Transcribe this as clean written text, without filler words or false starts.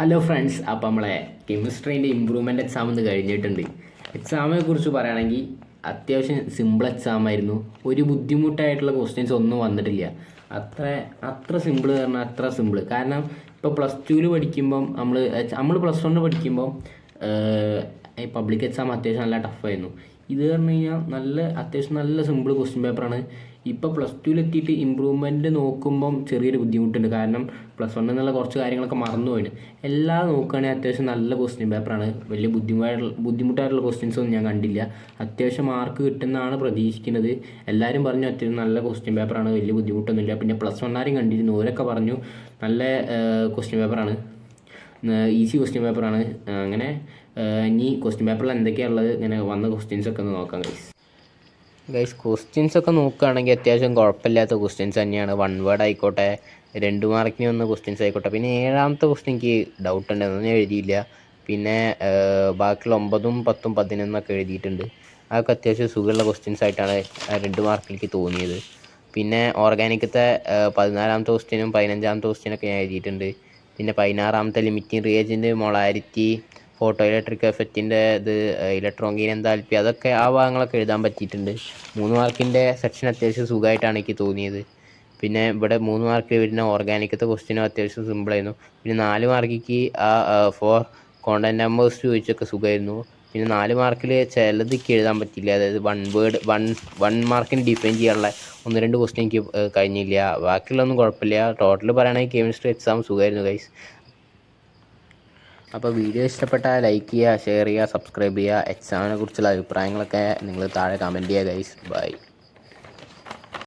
Hello friends, അപ്പോൾ നമ്മളെ കെമിസ്ട്രീൻ്റെ improvement exam ഒന്ന് കഴിഞ്ഞിട്ടുണ്ട്. എക്സാമിനെ കുറിച്ച് പറയുകയാണെങ്കിൽ അത്യാവശ്യം സിമ്പിൾ എക്സാം ആയിരുന്നു. ഒരു ബുദ്ധിമുട്ടായിട്ടുള്ള ക്വസ്റ്റ്യൻസ് ഒന്നും വന്നിട്ടില്ല. അത്ര സിമ്പിൾ പറഞ്ഞാൽ അത്ര സിമ്പിൾ. കാരണം ഇപ്പോൾ പ്ലസ് ടുവിൽ പഠിക്കുമ്പം നമ്മൾ പ്ലസ് വണ്ണിൽ പഠിക്കുമ്പം പബ്ലിക് എക്സാം അത്യാവശ്യം നല്ല ടഫായിരുന്നു. ഇത് പറഞ്ഞു കഴിഞ്ഞാൽ അത്യാവശ്യം നല്ല സിമ്പിൾ ക്വസ്റ്റ്യൻ പേപ്പറാണ്. ഇപ്പോൾ പ്ലസ് ടുവിലെത്തിയിട്ട് ഇമ്പ്രൂവ്മെൻറ്റ് നോക്കുമ്പം ചെറിയൊരു ബുദ്ധിമുട്ടുണ്ട്. കാരണം പ്ലസ് വണ്ണിൽ നിന്നുള്ള കുറച്ച് കാര്യങ്ങളൊക്കെ മറന്നുപോയിന്. എല്ലാം നോക്കുകയാണെങ്കിൽ അത്യാവശ്യം നല്ല ക്വസ്റ്റ്യൻ പേപ്പറാണ്. വലിയ ബുദ്ധിമുട്ടായിട്ടുള്ള ക്വസ്റ്റ്യൻസ് ഒന്നും ഞാൻ കണ്ടില്ല. അത്യാവശ്യം മാർക്ക് കിട്ടുന്നതാണ് പ്രതീക്ഷിക്കുന്നത്. എല്ലാവരും പറഞ്ഞു അത്യാവശ്യം നല്ല ക്വസ്റ്റ്യൻ പേപ്പറാണ്, വലിയ ബുദ്ധിമുട്ടൊന്നുമില്ല. പിന്നെ പ്ലസ് വണ്ണാരും കണ്ടിരുന്നു, ഓരൊക്കെ പറഞ്ഞു നല്ല ക്വസ്റ്റ്യൻ പേപ്പറാണ്, ഈസി ക്വസ്റ്റ്യൻ പേപ്പറാണ്. അങ്ങനെ ഇനി ക്വസ്റ്റ്യൻ പേപ്പറിൽ എന്തൊക്കെയാണ് ഉള്ളത്, ഇങ്ങനെ വന്ന ക്വസ്റ്റ്യൻസൊക്കെ ഒന്ന് നോക്കാം ഗൈസ്. ക്വസ്റ്റ്യൻസൊക്കെ നോക്കുകയാണെങ്കിൽ അത്യാവശ്യം കുഴപ്പമില്ലാത്ത ക്വസ്റ്റ്യൻസ് തന്നെയാണ്. 1 വേർഡ് ആയിക്കോട്ടെ, 2 മാർക്കിന് വന്ന ക്വസ്റ്റ്യൻസ് ആയിക്കോട്ടെ. പിന്നെ 7ാമത്തെ ക്വസ്റ്റ്യൻ എനിക്ക് ഡൗട്ട് ഉണ്ട്, അതൊന്നും ഞാൻ എഴുതിയില്ല. പിന്നെ ബാക്കിയുള്ള 9, 10, 11 എഴുതിയിട്ടുണ്ട്. അതൊക്കെ അത്യാവശ്യം സുഖമുള്ള ക്വസ്റ്റ്യൻസ് ആയിട്ടാണ് 2 മാർക്കിൽ എനിക്ക് തോന്നിയത്. പിന്നെ ഓർഗാനിക്കത്തെ 14ാമത്തെ ക്വസ്റ്റ്യനും 15ാമത്തെ ക്വസ്റ്റ്യനൊക്കെ ഞാൻ എഴുതിയിട്ടുണ്ട്. പിന്നെ 16ാമത്തെ limiting reagent, molarity, photo electric എഫക്റ്റിൻ്റെ ഇത്, ഇലക്ട്രോഗീൻ എൻതാൽപ്പി, അതൊക്കെ ആ ഭാഗങ്ങളൊക്കെ എഴുതാൻ പറ്റിയിട്ടുണ്ട്. 3 മാർക്കിൻ്റെ സെക്ഷൻ അത്യാവശ്യം സുഖമായിട്ടാണ് എനിക്ക് തോന്നിയത്. പിന്നെ ഇവിടെ 3 മാർക്കിൽ വരുന്ന ഓർഗാനിക്കത്തെ ക്വസ്റ്റ്യനും അത്യാവശ്യം സിമ്പിളായിരുന്നു. പിന്നെ 4 മാർക്കിക്ക് ഫോർ കോണ്ടൻറ്റ് നമ്പേഴ്സ് ചോദിച്ചൊക്കെ സുഖമായിരുന്നു. പിന്നെ 4 മാർക്കിൽ ചിലതൊക്കെ എഴുതാൻ പറ്റില്ല. അതായത് 1 വേർഡ് 1 മാർക്കിന് ഡിഫൈൻ ചെയ്യാനുള്ള 1-2 ക്വസ്റ്റ്യൻ എനിക്ക് കഴിഞ്ഞില്ല. ബാക്കിയുള്ളതൊന്നും കുഴപ്പമില്ല. ടോട്ടൽ പറയുകയാണെങ്കിൽ കെമിസ്ട്രി എക്സാം സുഖമായിരുന്നു ഗൈസ്. അപ്പോൾ വീഡിയോ ഇഷ്ടപ്പെട്ടാൽ ലൈക്ക് ചെയ്യുക, ഷെയർ ചെയ്യുക, സബ്സ്ക്രൈബ് ചെയ്യുക. എക്സാമിനെ കുറിച്ചുള്ള അഭിപ്രായങ്ങളൊക്കെ നിങ്ങൾ താഴെ കമൻറ്റ് ചെയ്യുക ഗൈസ്. ബൈ.